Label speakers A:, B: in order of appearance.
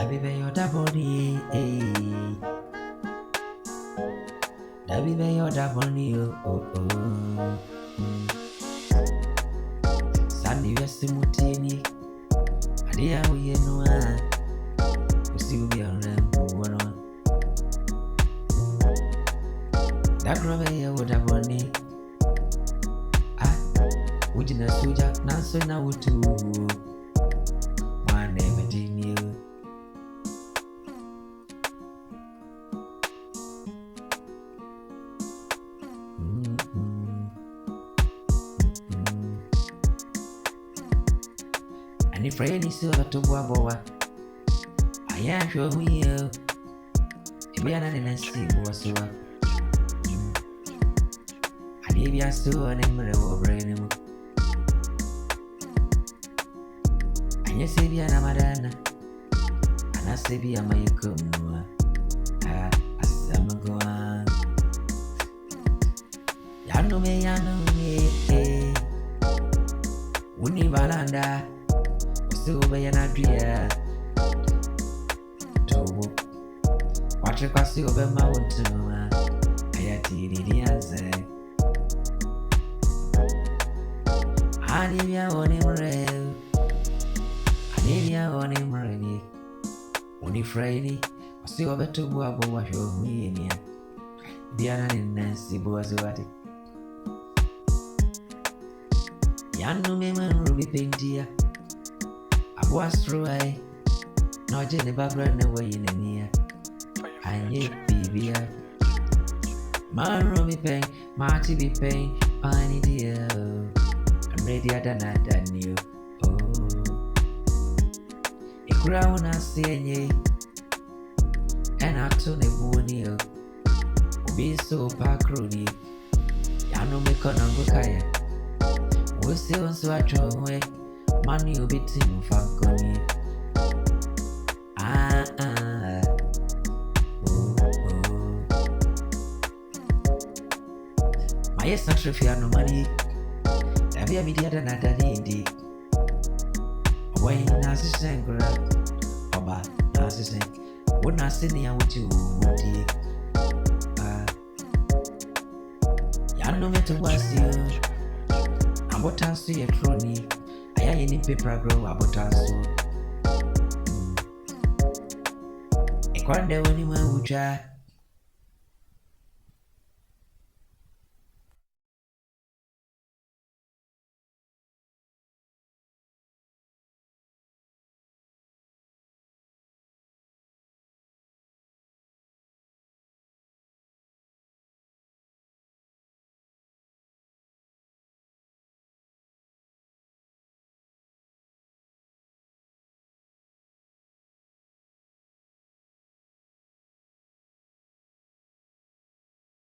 A: Dabi be your daboni, Dabi be your daboni, oh. Sandi Yasimutini, Adia, we know, we see we are one. That rubber would have money. Would you not suja? Not so now too. One name in you. And if Freddy saw to Waboa, I am sure we are. If we are not in a sea, was so. And if you are so unable brain. And you say, Biana Madana, and I say, Bia my cum. Asamagoa. Yano me, Winnie Valanda. So be an idea to watch a cross over mountain. I had the answer. I need ya on him rail. I need ya on him rainy. Only Friday, I see over to Boabo wash of me in here. Diana in Nancy Boazuati. Yanu me man ruby paintia. Was through I not in the background away in the near. I need baby. Man, Romy Payne, Marty be paying, I need you. I'm readier than I knew. Oh, a crown I see ye, and I turn a bonio. Be so parkrony. Yano make on Angokaya. We'll see on so at your way. Man, you be team Falconi. My yes, not if you have no money. Have you ever done another day? Why, Nazis and Grab? Oba, Nazis and would not sit near with you, dear. No matter what's you. I'm what I see a crony. I any paper grow about us. A quite the only one would try.